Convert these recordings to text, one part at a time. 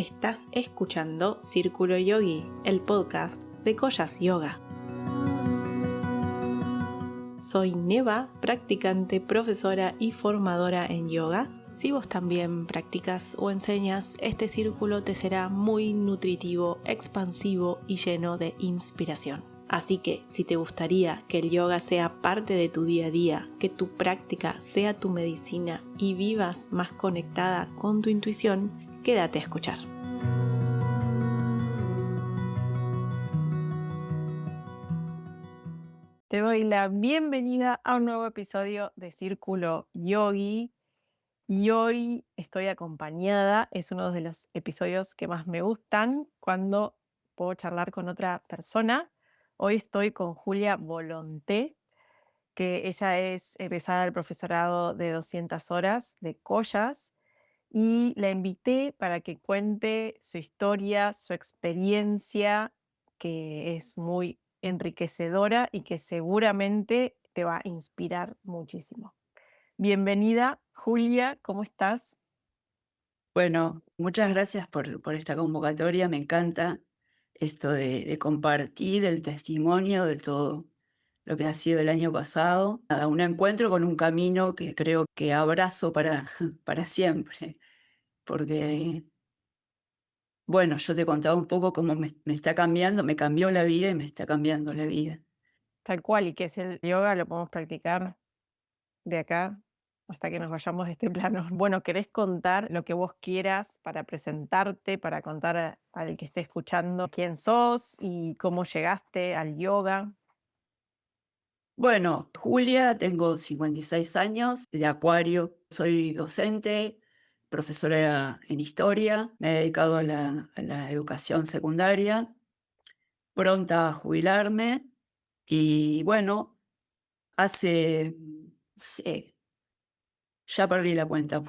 Estás escuchando Círculo Yogi, el podcast de Koyas Yoga. Soy Neva, practicante, profesora y formadora en yoga. Si vos también practicas o enseñas, este círculo te será muy nutritivo, expansivo y lleno de inspiración. Así que, si te gustaría que el yoga sea parte de tu día a día, que tu práctica sea tu medicina y vivas más conectada con tu intuición, quédate a escuchar. Te doy la bienvenida a un nuevo episodio de Círculo Yogi. Y hoy estoy acompañada, es uno de los episodios que más me gustan cuando puedo charlar con otra persona. Hoy estoy con Julia Volonté, que ella es egresada del profesorado de 200 horas de Koyas, y la invité para que cuente su historia, su experiencia, que es muy enriquecedora y que seguramente te va a inspirar muchísimo. Bienvenida, Julia, ¿cómo estás? Bueno, muchas gracias por esta convocatoria. Me encanta esto de compartir el testimonio de todo lo que ha sido el año pasado. Un encuentro con un camino que creo que abrazo para siempre. Porque, bueno, yo te contaba un poco cómo me está cambiando, me cambió la vida y me está cambiando la vida. Tal cual, y que si el yoga lo podemos practicar de acá hasta que nos vayamos de este plano. Bueno, ¿querés contar lo que vos quieras para presentarte, para contar al que esté escuchando quién sos y cómo llegaste al yoga? Bueno, Julia, tengo 56 años, de Acuario, soy docente, profesora en historia, me he dedicado a la educación secundaria, pronta a jubilarme y bueno, hace, no sé, ya perdí la cuenta,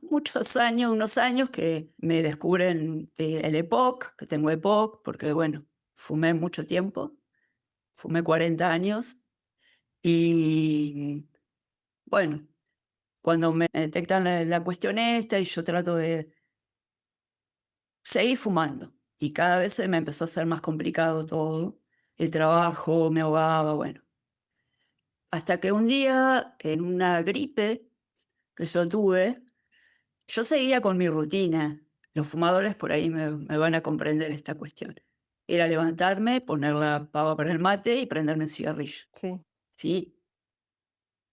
muchos años, unos años que me descubren el EPOC, que tengo EPOC, porque bueno, fumé mucho tiempo, fumé 40 años y bueno, cuando me detectan la cuestión esta y yo trato de seguir fumando. Y cada vez se me empezó a hacer más complicado todo. El trabajo, me ahogaba, bueno. Hasta que un día, en una gripe que yo tuve, yo seguía con mi rutina. Los fumadores por ahí me van a comprender esta cuestión. Era levantarme, poner la pava para el mate y prenderme un cigarrillo. Sí, ¿Sí?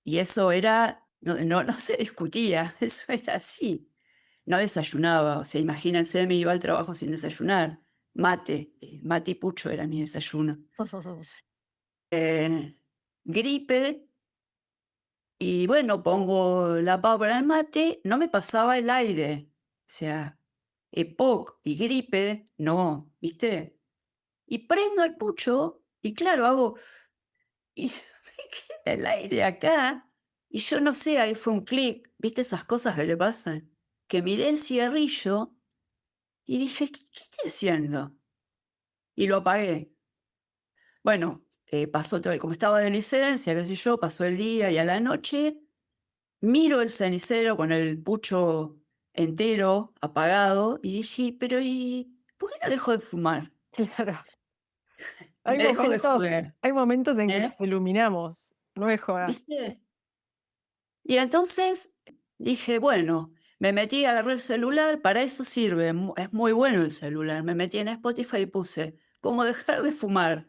Y eso era, no se discutía, eso era así. No desayunaba, o sea, imagínense, me iba al trabajo sin desayunar. Mate y pucho era mi desayuno. Eh, Gripe, y bueno, pongo la pava para el mate, no me pasaba el aire. O sea, EPOC y gripe, no, ¿viste? Y prendo el pucho, y claro, hago, y me queda el aire acá, y yo no sé, ahí fue un clic, ¿viste esas cosas que le pasan? Que miré el cigarrillo y dije, ¿qué estoy haciendo? Y lo apagué. Bueno, pasó todo, como estaba de licencia, qué sé yo, pasó el día y a la noche miro el cenicero con el pucho entero, apagado, y dije, pero ¿y por qué no dejo de fumar? claro. Me dejo de joder, Hay momentos en que ¿eh? nos iluminamos, no es joda. ¿Viste? Y entonces dije, bueno, me metí, agarré el celular, para eso sirve, es muy bueno el celular. Me metí en Spotify y puse, ¿cómo dejar de fumar?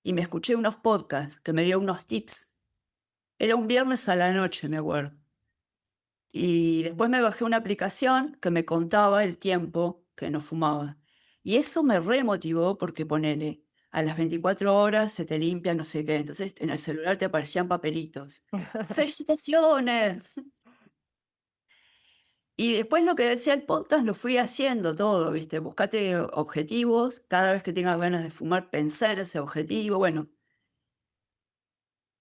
Y me escuché unos podcasts que me dio unos tips. Era un viernes a la noche, me acuerdo. Y después me bajé una aplicación que me contaba el tiempo que no fumaba. Y eso me remotivó porque ponele, a las 24 horas se te limpia no sé qué. Entonces en el celular te aparecían papelitos. ¡Felicitaciones! Y después lo que decía el podcast lo fui haciendo todo, ¿viste? Buscate objetivos. Cada vez que tengas ganas de fumar, pensar ese objetivo. Bueno,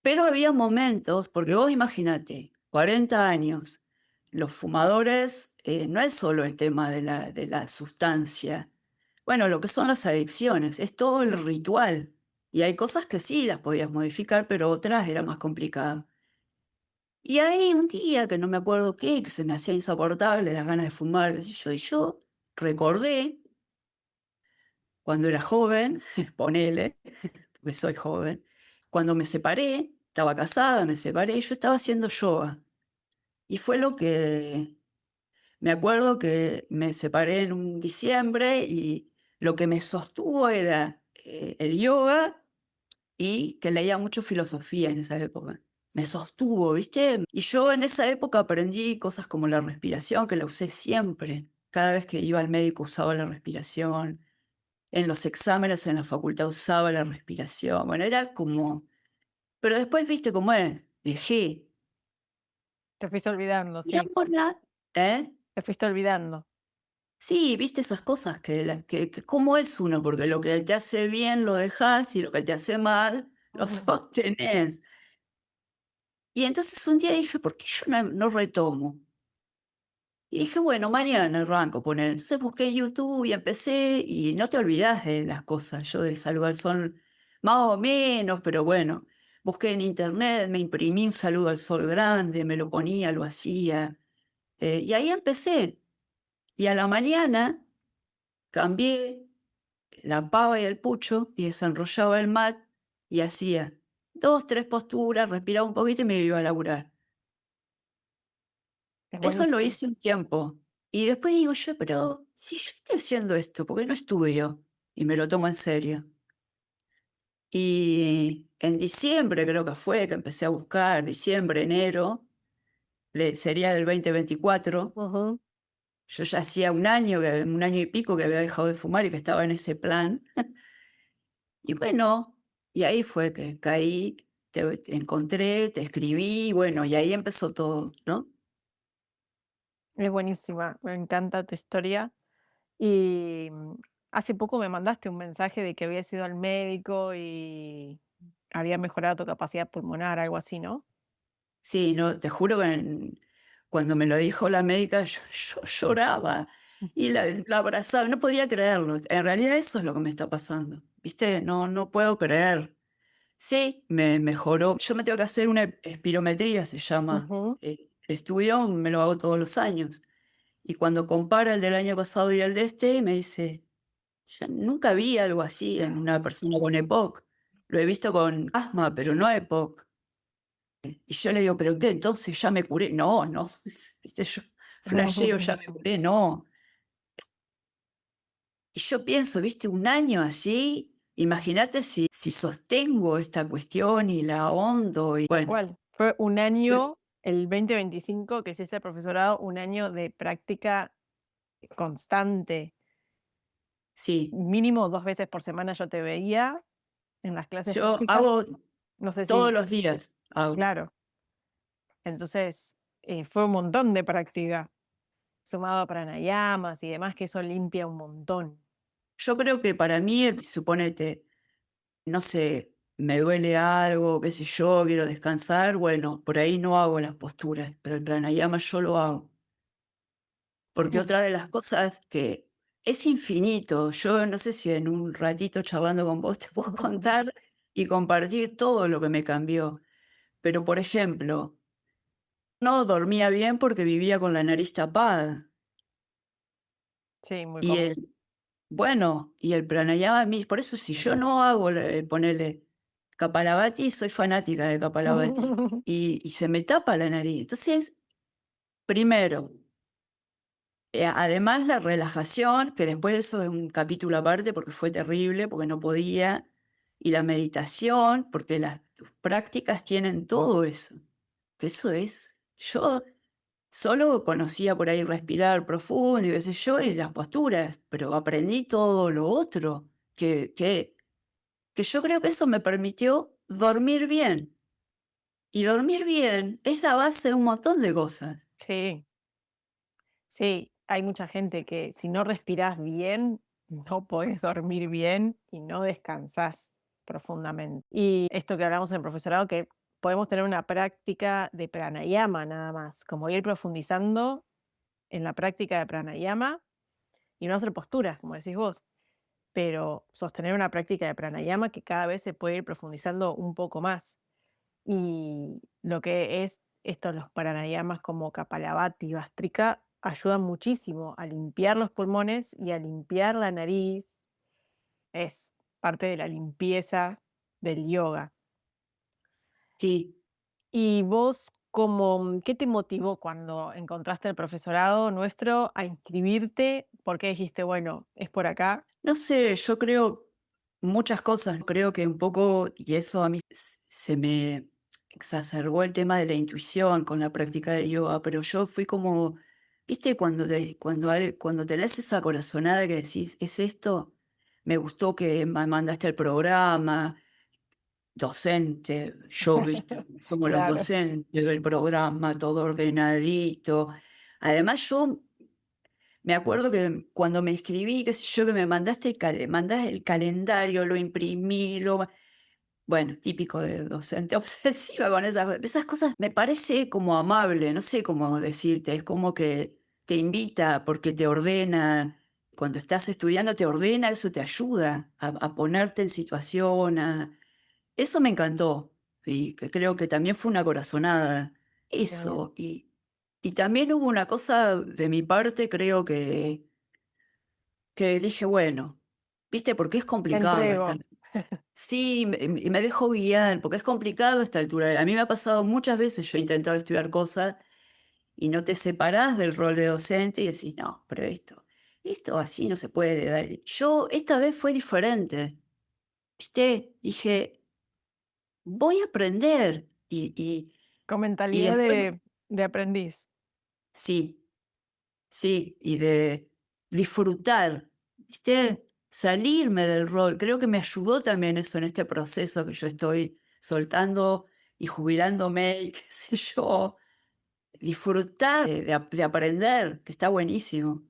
pero había momentos, porque vos imagínate, 40 años, los fumadores, no es solo el tema de la sustancia. Bueno, lo que son las adicciones, es todo el ritual. Y hay cosas que sí las podías modificar, pero otras era más complicado. Y ahí un día que no me acuerdo qué, que se me hacía insoportable las ganas de fumar, qué sé yo, y yo recordé cuando era joven, ponele, porque soy joven, cuando me separé, estaba casada, me separé, yo estaba haciendo yoga. Y fue lo que me acuerdo que me separé en un diciembre y lo que me sostuvo era el yoga y que leía mucho filosofía en esa época. Me sostuvo, ¿viste? Y yo en esa época aprendí cosas como la respiración, que la usé siempre. Cada vez que iba al médico usaba la respiración. En los exámenes en la facultad usaba la respiración. Bueno, era como... Pero después, ¿viste cómo es? Dejé. Te fuiste olvidando, Y sí, ahora, ¿eh? te fuiste olvidando. Sí, viste esas cosas que cómo es uno, porque lo que te hace bien lo dejas y lo que te hace mal lo Ujú, sostenés. Y entonces un día dije, ¿por qué yo no retomo? Y dije, bueno, mañana arranco poner. Entonces busqué YouTube y empecé, y no te olvidas de las cosas. Yo del saludo al sol, más o menos, pero bueno, busqué en internet, me imprimí un saludo al sol grande, me lo ponía, lo hacía. Y ahí empecé. Y a la mañana cambié la pava y el pucho y desenrollaba el mat y hacía dos, tres posturas, respiraba un poquito y me iba a laburar. es Eso lo buenísimo. hice un tiempo. Y después digo yo, pero si yo estoy haciendo esto, ¿por qué no estudio? Y me lo tomo en serio. Y en diciembre creo que fue que empecé a buscar, diciembre, enero, sería del 2024. Ujú. Yo ya hacía un año y pico que había dejado de fumar y que estaba en ese plan. Y bueno, y ahí fue que caí, te encontré, te escribí, bueno, y ahí empezó todo, ¿no? Es buenísima, me encanta tu historia. Y hace poco me mandaste un mensaje de que habías ido al médico y había mejorado tu capacidad pulmonar, algo así, ¿no? Sí, no, te juro que cuando me lo dijo la médica, yo lloraba y la abrazaba, no podía creerlo. En realidad eso es lo que me está pasando, ¿viste? No puedo creer. Sí, me mejoró. Yo me tengo que hacer una espirometría, se llama. Ujú. Estudio, me lo hago todos los años. Y cuando compara el del año pasado y el de este, me dice, yo nunca vi algo así en una persona con EPOC. Lo he visto con asma, pero no EPOC. Y yo le digo, ¿pero qué? Entonces ya me curé. No, no, viste, yo flasheo, ya me curé, no. Y yo pienso, viste, un año así, imagínate si sostengo esta cuestión y la ahondo. Y Tal bueno, cual. Fue un año, el 2025 que hiciste el profesorado, un año de práctica constante. sí, Mínimo 2 veces por semana yo te veía en las clases yo prácticas. hago No sé todos si los días, hago. claro. Entonces, fue un montón de práctica, sumado a pranayamas y demás, que eso limpia un montón. Yo creo que para mí, suponete, no sé, me duele algo, qué sé yo, quiero descansar, bueno, por ahí no hago las posturas, pero el pranayama yo lo hago. Porque otra de las cosas que es infinito, yo no sé si en un ratito charlando con vos te puedo contar y compartir todo lo que me cambió. Pero, por ejemplo, no dormía bien porque vivía con la nariz tapada. Sí, muy Y común. el, bueno, y el pranayama, por eso si yo no hago, ponele Kapalabhati, soy fanática de Kapalabhati, y se me tapa la nariz. Entonces, primero, además la relajación, que después eso es un capítulo aparte porque fue terrible, porque no podía, y la meditación, porque las tus prácticas tienen todo eso, que eso es, yo solo conocía por ahí respirar profundo y qué sé yo, y las posturas, pero aprendí todo lo otro, que yo creo que eso me permitió dormir bien. Y dormir bien es la base de un montón de cosas. Sí, sí, hay mucha gente que si no respirás bien, no podés dormir bien y no descansás profundamente. Y esto que hablamos en el profesorado, que podemos tener una práctica de pranayama nada más, como ir profundizando en la práctica de pranayama y no hacer posturas, como decís vos, pero sostener una práctica de pranayama que cada vez se puede ir profundizando un poco más. Y lo que es esto, los pranayamas como Kapalabhati, Vastrika, ayudan muchísimo a limpiar los pulmones y a limpiar la nariz. Es parte de la limpieza del yoga. Sí. ¿Y vos qué te motivó cuando encontraste el profesorado nuestro a inscribirte? ¿Por qué dijiste, bueno, es por acá? No sé, yo creo muchas cosas. Creo que un poco, y eso a mí se me exacerbó el tema de la intuición con la práctica de yoga, pero yo fui como, viste, cuando tenés esa corazonada que decís, ¿es esto? Me gustó que me mandaste el programa, docente, yo, viste, como los Claro, docentes del programa, todo ordenadito. Además, yo me acuerdo que cuando me inscribí, qué sé yo, que me mandaste mandás el calendario, lo imprimí, bueno, típico de docente obsesiva con esas cosas. Me parece como amable, no sé cómo decirte, es como que te invita porque te ordena, cuando estás estudiando te ordena, eso te ayuda a ponerte en situación, eso me encantó y que creo que también fue una corazonada, qué bien. eso. Y también hubo una cosa de mi parte, creo que dije, bueno, ¿viste? Porque es Me complicado entrego. esta. Sí, y me dejo guiar, porque es complicado a esta altura. A mí me ha pasado muchas veces, yo he intentado estudiar cosas y no te separás del rol de docente y decís, no, pero esto así no se puede dar. Yo esta vez fue diferente, ¿viste? Dije, voy a aprender. Con Y mentalidad después, de aprendiz. sí, sí, y de disfrutar, ¿viste? Salirme del rol. Creo que me ayudó también eso en este proceso que yo estoy soltando y jubilándome y qué sé yo. Disfrutar de aprender, que está buenísimo.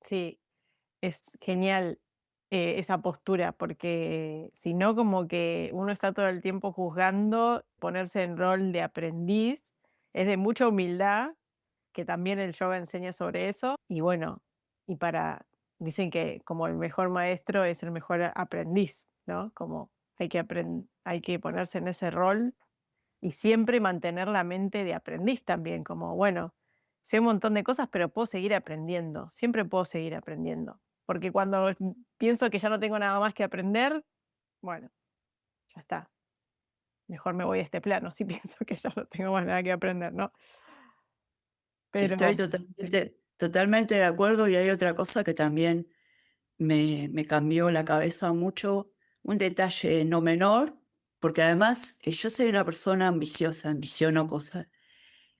Sí, es genial, esa postura, porque si no, como que uno está todo el tiempo juzgando, ponerse en rol de aprendiz, es de mucha humildad, que también el yoga enseña sobre eso. Y bueno, y para dicen que como el mejor maestro es el mejor aprendiz, ¿no? Como hay que ponerse en ese rol y siempre mantener la mente de aprendiz también, como, bueno, sé un montón de cosas, pero puedo seguir aprendiendo, siempre puedo seguir aprendiendo. Porque cuando pienso que ya no tengo nada más que aprender, bueno, ya está. Mejor me voy a este plano si pienso que ya no tengo más nada que aprender, ¿no? Estoy Pero totalmente de acuerdo y hay otra cosa que también me cambió la cabeza mucho, un detalle no menor, porque además yo soy una persona ambiciosa, ambiciono cosas.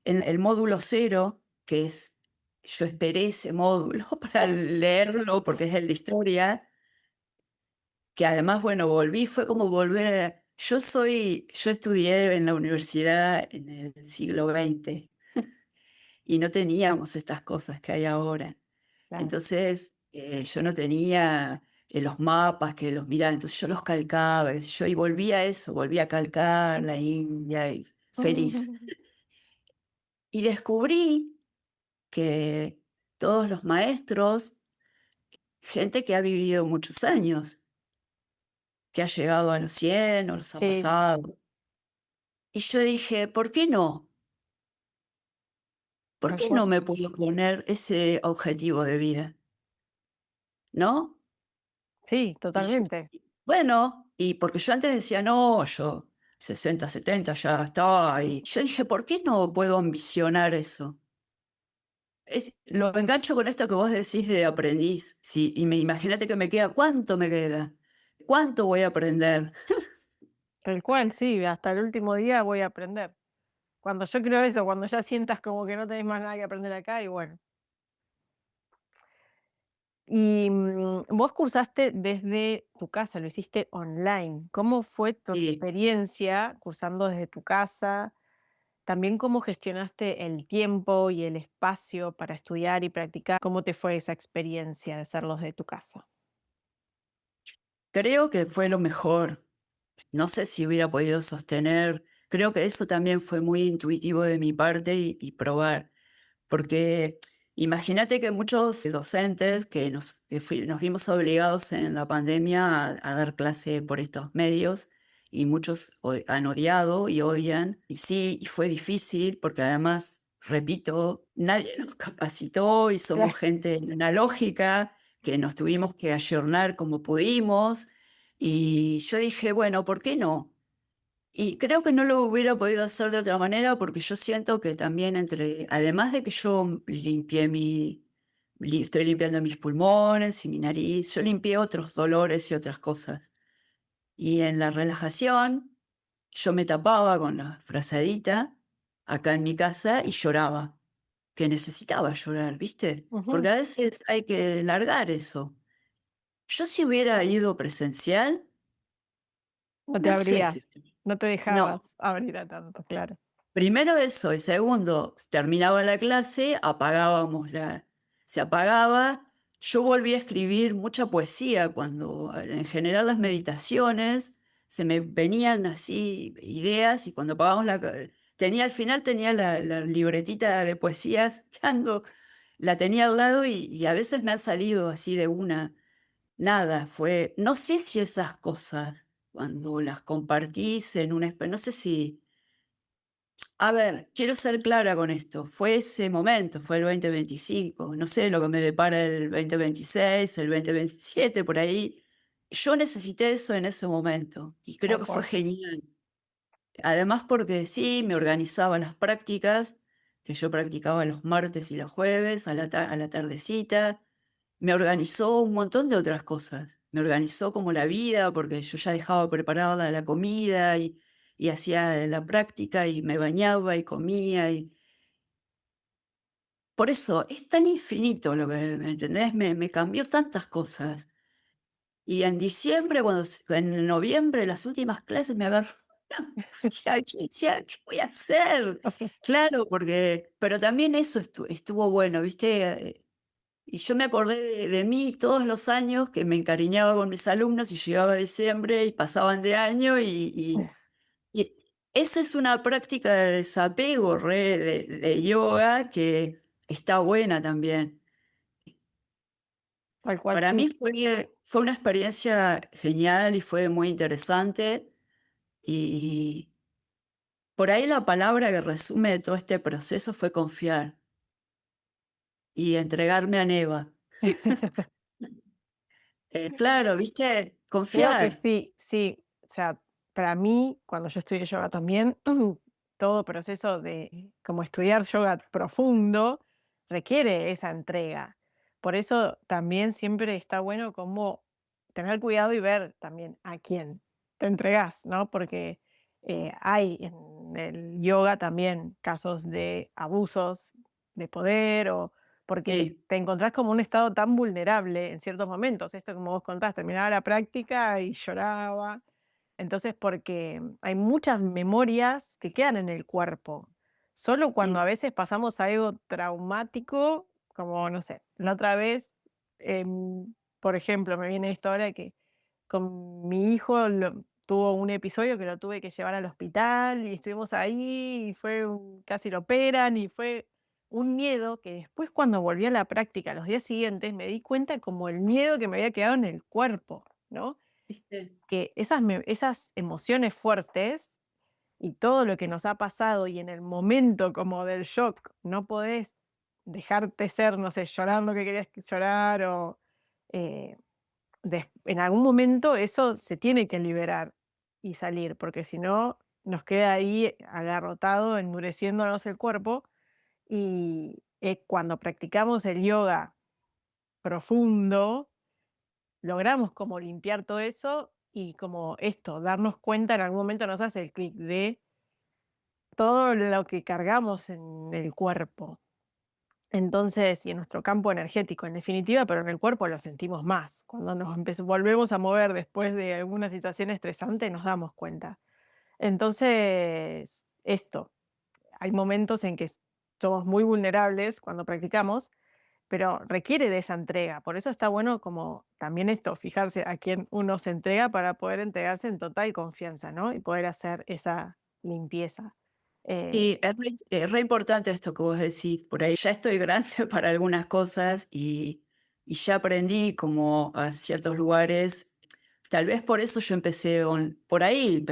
En el módulo cero, que es, yo esperé ese módulo para leerlo porque es el de historia, que además, bueno, volví, fue como volver yo estudié en la universidad en el siglo XX y no teníamos estas cosas que hay ahora. claro. Entonces, yo no tenía los mapas que los miraba, entonces yo los calcaba, qué sé yo, y volví a eso, volví a calcar la India y feliz. Y descubrí que todos los maestros, gente que ha vivido muchos años, que ha llegado a los 100 o los ha Sí, pasado. Y yo dije, ¿por qué no? ¿Por tal qué no cual. me puedo poner ese objetivo de vida? ¿No? Sí, Y yo, totalmente. bueno, y porque yo antes decía, no, yo 60 70 ya está. Y yo dije, ¿por qué no puedo ambicionar eso? Lo engancho con esto que vos decís de aprendiz. Sí, y imagínate que me queda, ¿cuánto me queda? ¿Cuánto voy a aprender? Tal cual, sí, hasta el último día voy a aprender. Cuando yo creo eso, cuando ya sientas como que no tenés más nada que aprender acá, y bueno. Y vos cursaste desde tu casa, lo hiciste online. ¿Cómo fue tu Y experiencia cursando desde tu casa? También cómo gestionaste el tiempo y el espacio para estudiar y practicar. ¿Cómo te fue esa experiencia de hacerlo desde tu casa? creo que fue lo mejor. No sé si hubiera podido sostener. Creo que eso también fue muy intuitivo de mi parte y probar. Porque imagínate que muchos docentes nos vimos obligados en la pandemia a dar clase por estos medios y muchos han odiado y odian. Y sí, y fue difícil porque además repito, nadie nos capacitó y Claro. somos gente analógica, que nos tuvimos que ayornar como pudimos. Y yo dije, bueno, ¿por qué no? Y creo que no lo hubiera podido hacer de otra manera porque yo siento que también además de que yo limpié estoy limpiando mis pulmones y mi nariz, yo limpié otros dolores y otras cosas. Y en la relajación, yo me tapaba con la frazadita acá en mi casa y lloraba, que necesitaba llorar, ¿viste? Porque Ujú. a veces hay que largar eso. Yo si hubiera ido presencial, No te no sé abrías, si... no te No, dejabas abrir a tanto, claro. primero eso, y segundo, terminaba la clase, se apagaba, yo volví a escribir mucha poesía cuando en general las meditaciones se me venían así ideas y cuando apagamos al final tenía la libretita de poesías, la tenía al lado y a veces me ha salido así de una, nada, no sé si esas cosas cuando las compartís no sé si a ver, quiero ser clara con esto. Fue ese momento, fue el 2025. No sé lo que me depara el 2026, el 2027, por ahí. Yo necesité eso en ese momento y creo Tal que fue cual. genial. Además, porque sí, me organizaba las prácticas, que yo practicaba los martes y los jueves a la tardecita. Me organizó un montón de otras cosas. Me organizó como la vida, porque yo ya dejaba preparada la comida y hacía la práctica y me bañaba y comía. Por eso es tan infinito lo que, ¿me entendés? Me cambió tantas cosas. Y en diciembre, en noviembre, las últimas clases me agarró una angustia, yo decía, ¿qué voy a hacer? Claro, pero también eso estuvo bueno, ¿viste? Y yo me acordé de mí todos los años que me encariñaba con mis alumnos y llegaba diciembre y pasaban de año y eso es una práctica de desapego de yoga que está buena también. Tal cual, Para sí. mí fue una experiencia genial y fue muy interesante y por ahí la palabra que resume todo este proceso fue confiar y entregarme a Neva. Claro, ¿viste? Creo que Confiar. sí, sí. O sea, para mí, cuando yo estudié yoga también, todo proceso de como estudiar yoga profundo requiere esa entrega. Por eso también siempre está bueno como tener cuidado y ver también a quién te entregas, ¿no? Porque hay en el yoga también casos de abusos de poder o porque Sí, te encontrás como un estado tan vulnerable en ciertos momentos. Esto, como vos contaste, terminaba la práctica y lloraba. Entonces, porque hay muchas memorias que quedan en el cuerpo. Solo cuando a sí, veces pasamos algo traumático, como, no sé, la otra vez, por ejemplo, me viene esto ahora que con mi hijo tuvo un episodio que lo tuve que llevar al hospital y estuvimos ahí y casi lo operan y fue un miedo que después cuando volví a la práctica los días siguientes me di cuenta como el miedo que me había quedado en el cuerpo, ¿no? ¿viste? Que esas emociones fuertes y todo lo que nos ha pasado y en el momento como del shock no podés dejarte ser, no sé, llorando que querías llorar o eh, en algún momento eso se tiene que liberar y salir, porque si no nos queda ahí agarrotado, endureciéndonos el cuerpo y cuando practicamos el yoga profundo, logramos como limpiar todo eso y como esto, darnos cuenta en algún momento nos hace el clic de todo lo que cargamos en el cuerpo. Entonces, y en nuestro campo energético, en definitiva, pero en el cuerpo lo sentimos más. Cuando volvemos a mover después de alguna situación estresante, nos damos cuenta. Entonces, esto, hay momentos en que somos muy vulnerables cuando practicamos, pero requiere de esa entrega. Por eso está bueno como también esto, fijarse a quién uno se entrega para poder entregarse en total confianza, ¿no? Y poder hacer esa limpieza. Eh, Sí, es re importante esto que vos decís. Por ahí ya estoy grande para algunas cosas y ya aprendí como a ciertos lugares. Tal vez por eso yo por ahí,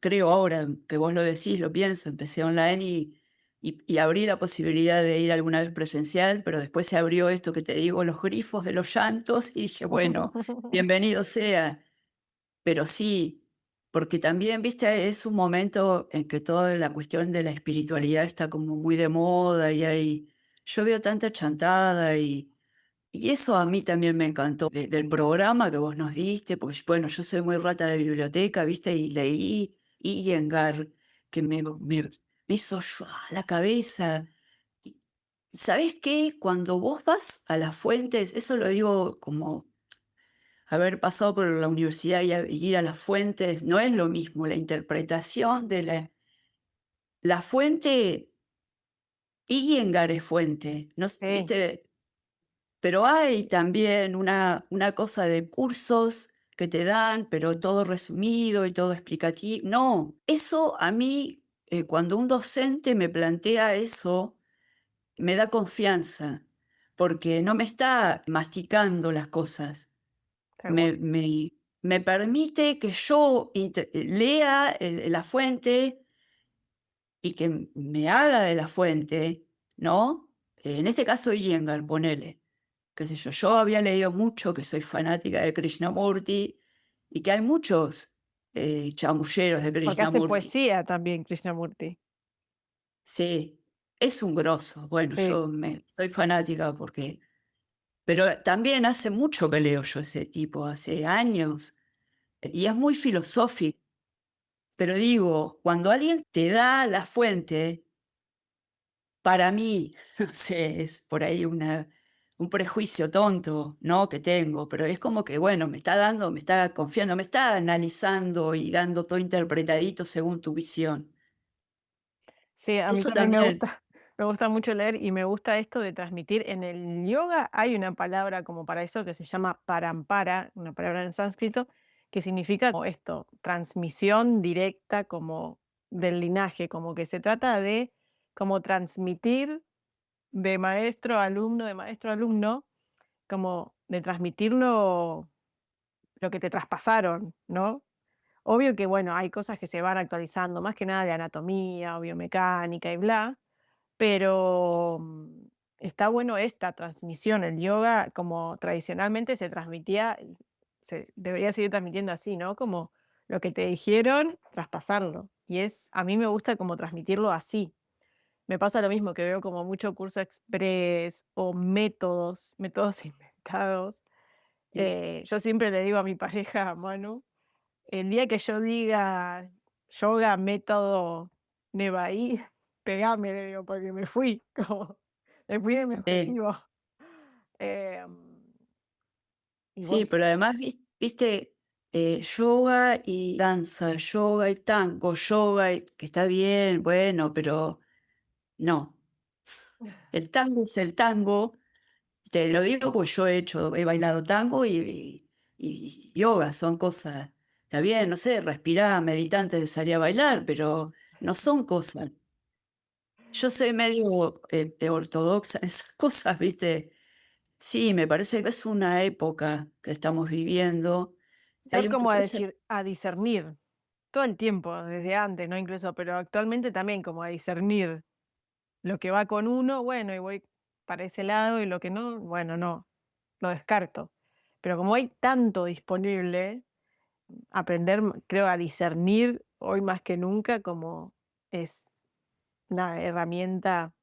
creo ahora que vos lo decís, lo pienso, empecé online y abrí la posibilidad de ir alguna vez presencial, pero después se abrió esto que te digo, los grifos de los llantos, y dije, bueno, bienvenido sea. Pero sí, porque también, viste, es un momento en que toda la cuestión de la espiritualidad está como muy de moda y yo veo tanta chantada y eso a mí también me encantó del programa que vos nos diste, porque bueno, yo soy muy rata de biblioteca, viste, y leí Iyengar, que me hizo la cabeza. Y, ¿sabés qué? Cuando vos vas a las fuentes, eso lo digo como haber pasado por la universidad y ir a las fuentes, no es lo mismo la interpretación de la fuente. Iyengar es fuente, ¿no? Sí, ¿Viste? Pero hay también una cosa de cursos que te dan, pero todo resumido y todo explicativo. No, eso a mí, cuando un docente me plantea eso, me da confianza, porque no me está masticando las cosas. seguro. Me permite que yo lea la fuente y que me haga de la fuente, ¿no? En este caso, Iyengar, ponele, qué sé yo había leído mucho, que soy fanática de Krishnamurti, y que hay muchos chamulleros de Porque hace Krishnamurti. poesía también Krishnamurti. Sí, es un grosso. Bueno, Sí. soy fanática porque... Pero también hace mucho que leo yo ese tipo, hace años, y es muy filosófico. Pero digo, cuando alguien te da la fuente, para mí, no sé, es por ahí un prejuicio tonto, ¿no? Que tengo, pero es como que, bueno, me está dando, me está confiando, me está analizando y dando todo interpretadito según tu visión. Sí, a mí Eso también también, me gusta mucho leer y me gusta esto de transmitir. En el yoga hay una palabra como para eso que se llama parampara, una palabra en sánscrito, que significa como esto, transmisión directa como del linaje, como que se trata de como transmitir de maestro a alumno, como de transmitirlo lo que te traspasaron, ¿no? Obvio que, bueno, hay cosas que se van actualizando, más que nada de anatomía o biomecánica y bla, pero, está bueno esta transmisión. El yoga, como tradicionalmente se transmitía, se debería seguir transmitiendo así, ¿no? Como lo que te dijeron, traspasarlo. Y a mí me gusta como transmitirlo así. Me pasa lo mismo, que veo como mucho curso express o métodos inventados. sí, Yo siempre le digo a mi pareja, a Manu, el día que yo diga yoga método Nevaí, pegame, le digo, porque me fui, como me fui de mi sí, objetivo. Em, y sí, bueno, pero además, viste, yoga y danza, yoga y tango, que está bien, bueno, pero no. El tango es el tango. Te lo digo porque yo he bailado tango y yoga, son cosas, está bien, no sé, respirar, meditar antes de salir a bailar, pero no son cosas. Yo soy medio ortodoxa en esas cosas, ¿viste? Sí, me parece que es una época que estamos viviendo. es Hay una como a cosa, decir, a discernir, todo el tiempo, desde antes, ¿no? Incluso, pero actualmente también como a discernir lo que va con uno, bueno, y voy para ese lado, y lo que no, bueno, no, lo descarto. Pero como hay tanto disponible, aprender, creo, a discernir hoy más que nunca, como es una herramienta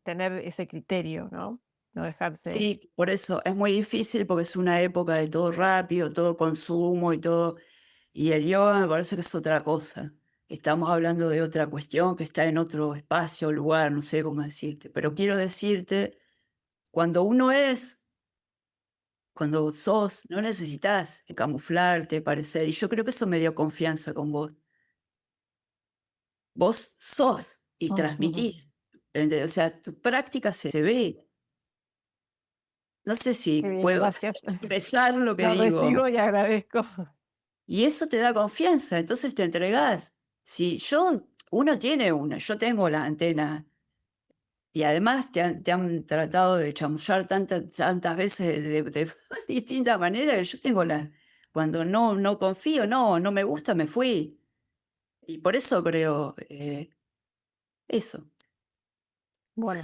tener ese criterio, ¿no? No dejarse. sí, por eso es muy difícil porque es una época de todo rápido, todo consumo y todo. Y el yoga me parece que es otra cosa. Estamos hablando de otra cuestión que está en otro espacio, lugar, no sé cómo decirte. Pero quiero decirte, cuando uno es, cuando sos, no necesitas camuflarte, parecer. Y yo creo que eso me dio confianza con vos. Vos sos y Ujú. transmitís. ¿Entendés? O sea, tu práctica se ve. No sé si Qué bien, puedo gracias. expresar lo que Lo digo. recibo y agradezco. Y eso te da confianza, entonces te entregás. Si uno tiene yo tengo la antena. Y además te han tratado de chamullar tantas veces de distintas maneras que yo tengo cuando no confío, no me gusta, me fui. Y por eso creo, Eso. Bueno,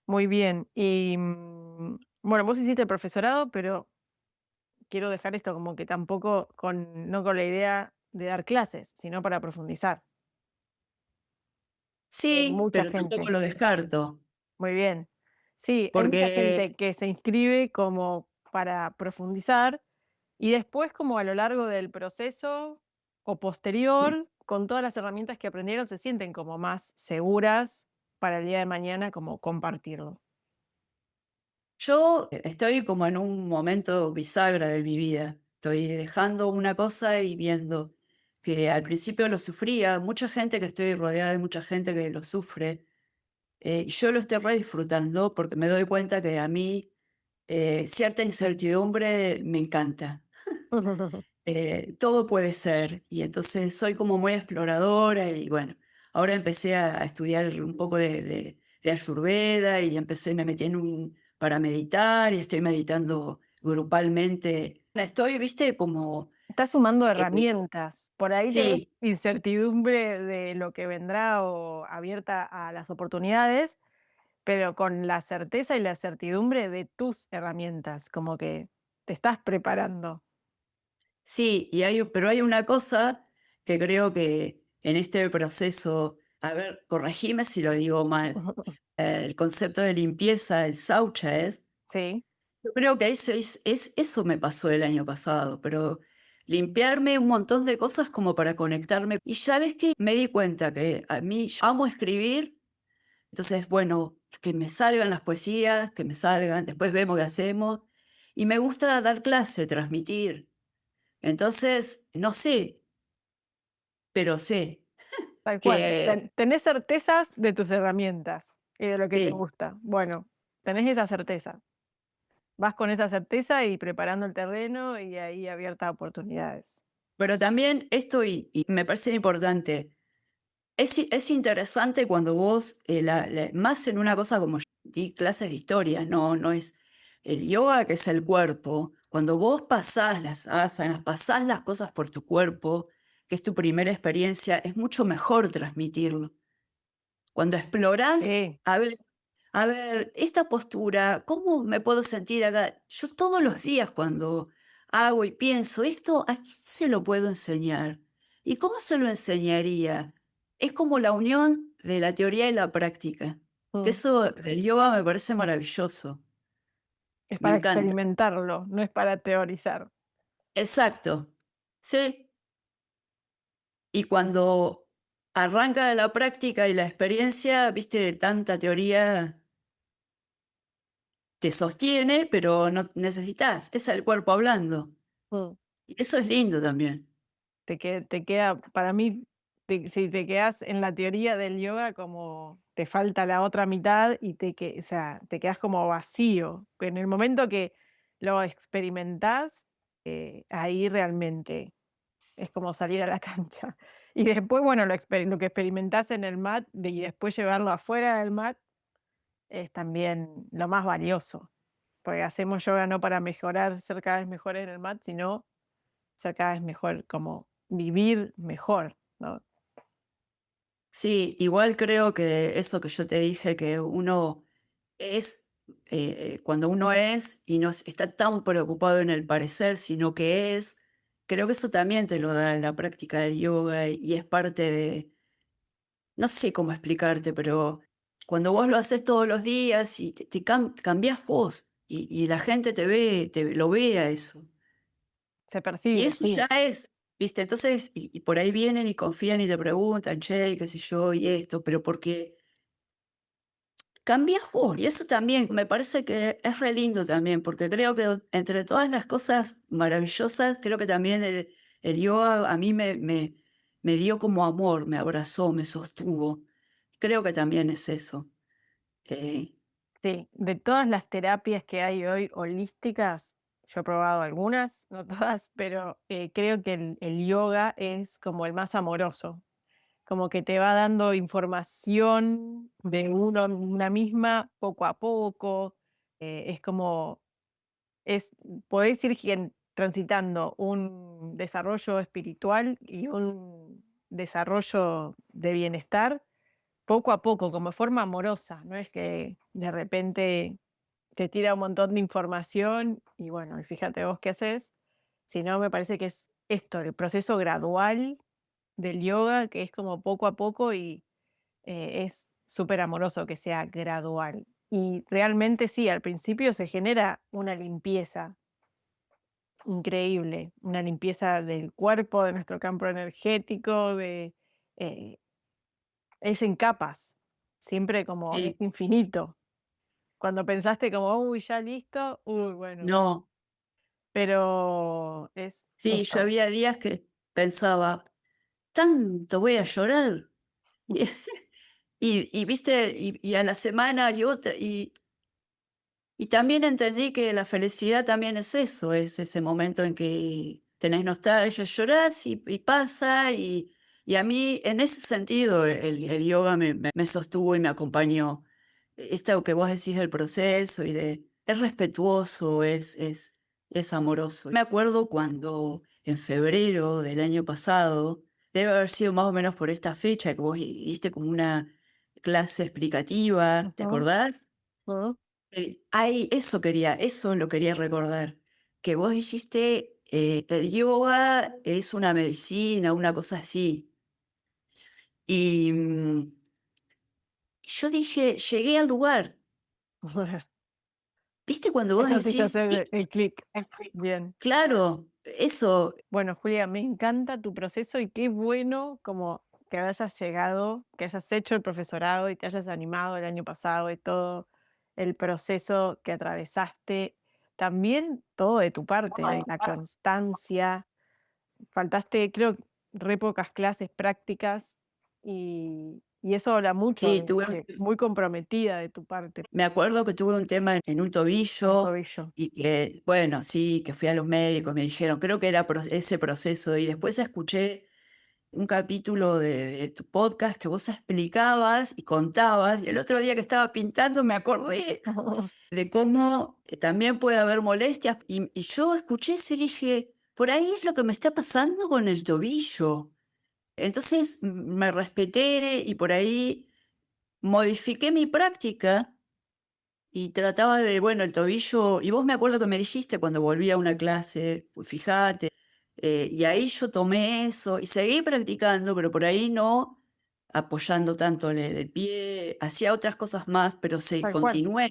muy bien. Y bueno, vos hiciste el profesorado, pero quiero dejar esto como que tampoco no con la idea de dar clases, sino para profundizar. Hay Sí, mucha pero tampoco gente. lo descarto, Muy bien. Sí, hay mucha porque gente que se inscribe como para profundizar y después como a lo largo del proceso o posterior, con todas las herramientas que aprendieron, se sienten como más seguras para el día de mañana, como compartirlo. yo estoy como en un momento bisagra de mi vida. Estoy dejando una cosa y viendo que al principio lo sufría, mucha gente que estoy rodeada de mucha gente que lo sufre, y yo lo estoy re disfrutando porque me doy cuenta que a mí cierta incertidumbre me encanta. Todo puede ser. Y entonces soy como muy exploradora y bueno, ahora empecé a estudiar un poco de Ayurveda y empecé, me metí en para meditar y estoy meditando grupalmente. Estoy, viste, como, Estás sumando eh, herramientas. Por ahí tenés sí, incertidumbre de lo que vendrá o abierta a las oportunidades, pero con la certeza y la certidumbre de tus herramientas, como que te estás preparando. sí, pero hay una cosa que creo que en este proceso, a ver, corregime si lo digo mal, el concepto de limpieza, el saucha es. Sí, Yo creo que eso me pasó el año pasado, pero limpiarme un montón de cosas como para conectarme. Y sabes qué, me di cuenta que a mí yo amo escribir, entonces, bueno, que me salgan las poesías, que me salgan, después vemos qué hacemos. Y me gusta dar clase, transmitir. Entonces, no sé, pero sé tal cual. que Tenés certezas de tus herramientas y de lo que te sí. gusta. Bueno, tenés esa certeza. Vas con esa certeza y preparando el terreno y ahí abierta a oportunidades. Pero también esto, y me parece importante. Es interesante cuando vos, más en una cosa como yo di clases de historia, no es el yoga que es el cuerpo, cuando vos pasás las asanas, pasás las cosas por tu cuerpo, que es tu primera experiencia, es mucho mejor transmitirlo. Cuando explorás, Sí, a ver, esta postura, ¿cómo me puedo sentir acá? Yo todos los días cuando hago y pienso, esto, ¿a quién se lo puedo enseñar? ¿Y cómo se lo enseñaría? Es como la unión de la teoría y la práctica. Que mm, eso del yoga me parece maravilloso. es Me para encanta. experimentarlo, no es para teorizar. Exacto. Sí. Y cuando arranca la práctica y la experiencia, viste, tanta teoría te sostiene, pero no necesitas, es el cuerpo hablando. Mm. Y eso es lindo también. Te queda, para mí, si te quedas en la teoría del yoga, como te falta la otra mitad y o sea, te quedas como vacío. En el momento que lo experimentás, ahí realmente es como salir a la cancha. Y después, bueno, lo que experimentás en el mat y después llevarlo afuera del mat es también lo más valioso. Porque hacemos yoga no para mejorar, ser cada vez mejores en el mat, sino ser cada vez mejor, como vivir mejor, ¿no? Sí, igual creo que eso que yo te dije, que uno es, cuando uno es y no está tan preocupado en el parecer, sino que es, creo que eso también te lo da la práctica del yoga y es parte de, no sé cómo explicarte, pero cuando vos lo haces todos los días y cambiás vos y la gente te ve, lo ve a eso. Se Y percibe, eso sí. ya es, ¿viste? Entonces, y por ahí vienen y confían y te preguntan, che, qué sé yo, y esto, pero porque cambias vos. Y eso también me parece que es re lindo también, porque creo que entre todas las cosas maravillosas, creo que también el yoga a mí me dio como amor, me abrazó, me sostuvo. Creo que también es eso. Eh, Sí, de todas las terapias que hay hoy holísticas, yo he probado algunas, no todas, pero creo que el yoga es como el más amoroso, como que te va dando información de una misma poco a poco, es como, es, podés ir transitando un desarrollo espiritual y un desarrollo de bienestar poco a poco, como de forma amorosa, no es que de repente te tira un montón de información y bueno, y fíjate vos qué haces, sino me parece que es esto, el proceso gradual del yoga, que es como poco a poco y es súper amoroso que sea gradual. Y realmente sí, al principio se genera una limpieza increíble, una limpieza del cuerpo, de nuestro campo energético, eh, es en capas, siempre como es Sí, infinito. Cuando pensaste como, uy, ya listo, uy, bueno, no, pero es sí, yo esto. había días que pensaba, tanto voy a llorar. Y viste, y a la semana y otra, y también entendí que la felicidad también es eso, es ese momento en que tenés nostalgia, llorás y pasa, y a mí en ese sentido el yoga me sostuvo y me acompañó. Esto que vos decís del proceso es respetuoso, es amoroso. Me acuerdo cuando en febrero del año pasado, debe haber sido más o menos por esta fecha que vos diste como una clase explicativa, ¿te Ujú, acordás? ujú. Eso lo quería recordar, que vos dijiste, el yoga es una medicina, una cosa así. Y yo dije, llegué al lugar. ¿Viste cuando vos Esto te hizo decís, hacer "¿Viste?". el clic. Bien. Claro, eso, Bueno, Julia, me encanta tu proceso y qué bueno como que hayas llegado, que hayas hecho el profesorado y te hayas animado el año pasado y todo el proceso que atravesaste. También todo de tu parte, de la constancia. Faltaste, creo, re pocas clases prácticas y eso habla mucho sí, de muy comprometida de tu parte, me acuerdo que tuve un tema en un un tobillo tobillo. y que, bueno, sí, que fui a los médicos, me dijeron, creo que era ese proceso, y después escuché un capítulo de tu podcast que vos explicabas y contabas, y el otro día que estaba pintando me acordé de cómo también puede haber molestias, y yo escuché eso y dije, por ahí es lo que me está pasando con el tobillo. Entonces me respeté y por ahí modifiqué mi práctica y trataba de, bueno, el tobillo, y vos me acuerdo que me dijiste cuando volví a una clase, "Uy, fíjate", y ahí yo tomé eso y seguí practicando, pero por ahí no apoyando tanto el pie, hacía otras cosas más, pero Tal cual. continué.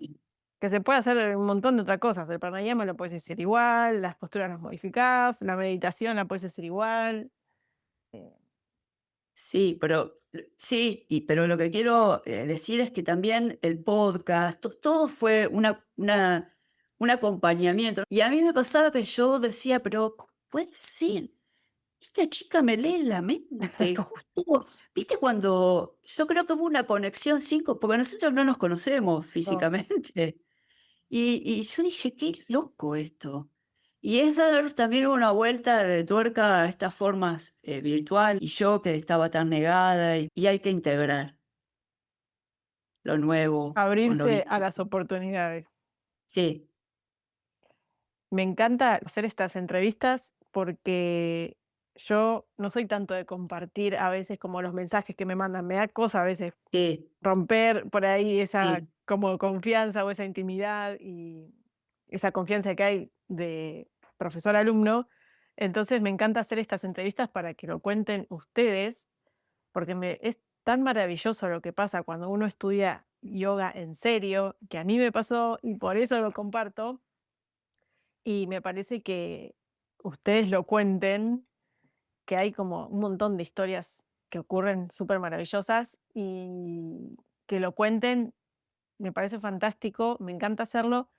Que se puede hacer un montón de otras cosas. El pranayama lo puedes hacer igual, las posturas las modificás, la meditación la puedes hacer igual. Eh, Sí, pero sí, pero lo que quiero decir es que también el podcast, todo fue un acompañamiento. Y a mí me pasaba que yo decía, pero ¿cómo puede ser? Esta chica me lee la mente. Justo, ¿viste cuando yo creo que hubo una conexión cinco, porque nosotros no nos conocemos no. físicamente? Y yo dije, qué loco esto. Y es dar también una vuelta de tuerca a estas formas virtual y yo que estaba tan negada y hay que integrar lo nuevo con lo Abrirse a las viejo. oportunidades. Sí, Me encanta hacer estas entrevistas porque yo no soy tanto de compartir a veces como los mensajes que me mandan. Me da cosa a veces sí, romper por ahí esa sí. como confianza o esa intimidad y esa confianza que hay de profesor-alumno. Entonces me encanta hacer estas entrevistas para que lo cuenten ustedes, porque es tan maravilloso lo que pasa cuando uno estudia yoga en serio, que a mí me pasó y por eso lo comparto. Y me parece que ustedes lo cuenten, que hay como un montón de historias que ocurren súper maravillosas y que lo cuenten me parece fantástico, me encanta hacerlo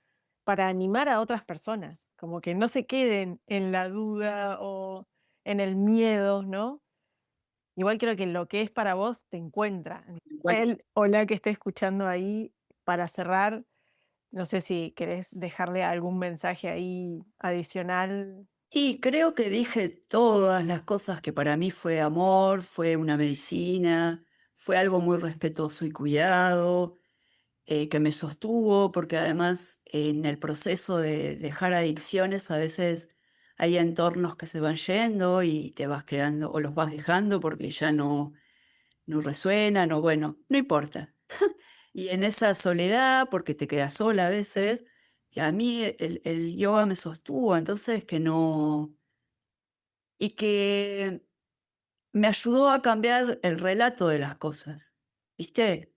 para animar a otras personas, como que no se queden en la duda o en el miedo, ¿no? Igual creo que lo que es para vos te encuentra. Igual- Él o la que esté escuchando ahí, para cerrar, no sé si querés dejarle algún mensaje ahí adicional. Y creo que dije todas las cosas que para mí fue amor, fue una medicina, fue algo muy respetuoso y cuidado, que me sostuvo, porque además en el proceso de dejar adicciones a veces hay entornos que se van yendo y te vas quedando o los vas dejando porque ya no resuenan o bueno, no importa. Y en esa soledad, porque te quedas sola a veces, y a mí el yoga me sostuvo, entonces que no, y que me ayudó a cambiar el relato de las cosas, ¿viste?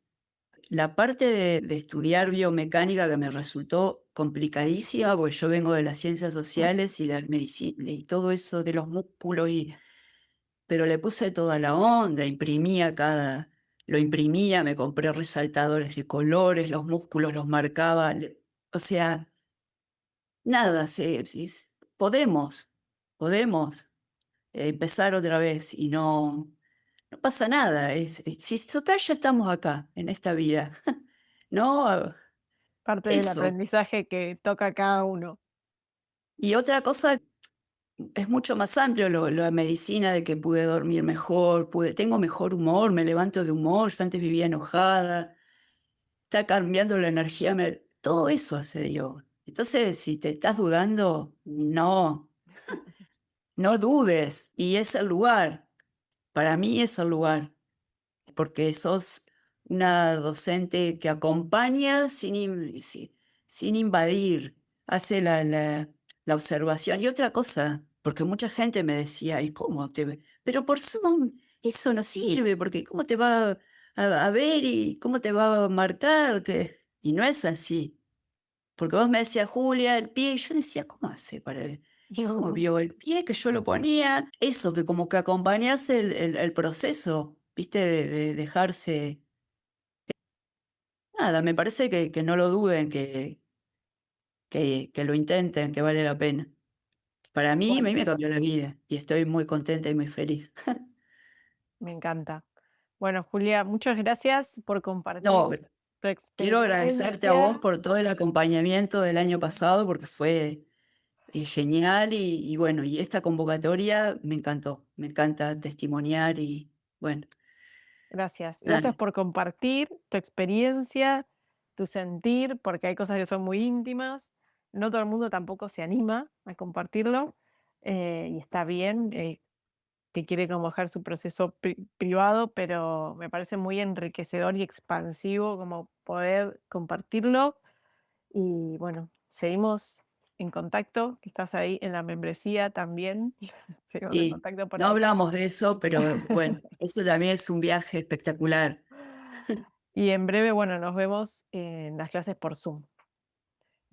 La parte de estudiar biomecánica que me resultó complicadísima, porque yo vengo de las ciencias sociales y la medicina y todo eso de los músculos, pero le puse toda la onda, lo imprimía, me compré resaltadores de colores, los músculos los marcaba, o sea, nada, podemos empezar otra vez y no pasa nada, si total ya estamos acá, en esta vida, ¿no? Parte del Eso. aprendizaje que toca a cada uno. Y otra cosa, es mucho más amplio la medicina de que pude dormir mejor, tengo mejor humor, me levanto de humor, yo antes vivía enojada, está cambiando la energía, todo eso hace yo. Entonces, si te estás dudando, no dudes, y es el lugar, para mí es el lugar. Porque sos una docente que acompaña sin invadir, hace la observación. Y otra cosa, porque mucha gente me decía, ¿y cómo te ve? Pero por Zoom eso no sirve, porque ¿cómo te va a ver y cómo te va a marcar? Y no es así. Porque vos me decías, Julia, el pie, y yo decía, ¿cómo hace para ver? ¿Y cómo vio el pie que yo lo ponía? Eso, que como que acompañás el proceso, ¿viste? De dejarse. Nada, me parece que no lo duden, que lo intenten, que vale la pena. A mí me Bueno, cambió la vida y estoy muy contenta y muy feliz. me encanta. Bueno, Julia, muchas gracias por compartir No, tu quiero agradecerte a vos experiencia. por todo el acompañamiento del año pasado porque fue genial y bueno, y esta convocatoria me encantó, me encanta testimoniar y bueno, Gracias. Gracias nada, por compartir tu experiencia, tu sentir, porque hay cosas que son muy íntimas. No todo el mundo tampoco se anima a compartirlo, y está bien, que quiere como dejar su proceso privado, pero me parece muy enriquecedor y expansivo como poder compartirlo. Y bueno, seguimos en contacto, que estás ahí en la membresía también. Seguimos en y contacto por no ahí. hablamos de eso, pero bueno, eso también es un viaje espectacular. Y en breve, bueno, nos vemos en las clases por Zoom,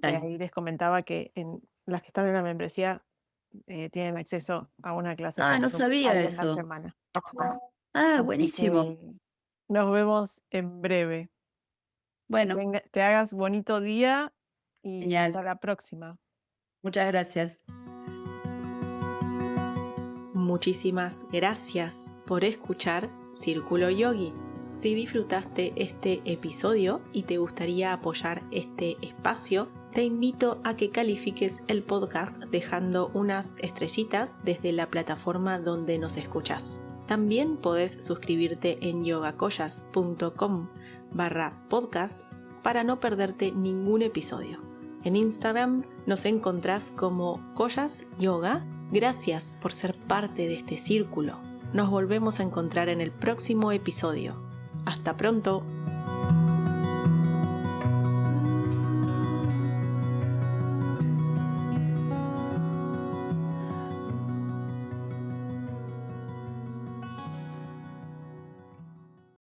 que Dale. ahí les comentaba que en las que están en la membresía tienen acceso a una clase Ah, por no Zoom sabía ahí en la eso. semana. Ah, Así buenísimo. que nos vemos en breve. Bueno, Te hagas bonito día y hasta genial. la próxima. Muchas gracias. Muchísimas gracias por escuchar Círculo Yogi. Si disfrutaste este episodio y te gustaría apoyar este espacio, te invito a que califiques el podcast dejando unas estrellitas desde la plataforma donde nos escuchas. También podés suscribirte en yogacollas.com/podcast para no perderte ningún episodio. En Instagram nos encontrás como Collas Yoga. Gracias por ser parte de este círculo. Nos volvemos a encontrar en el próximo episodio. Hasta pronto.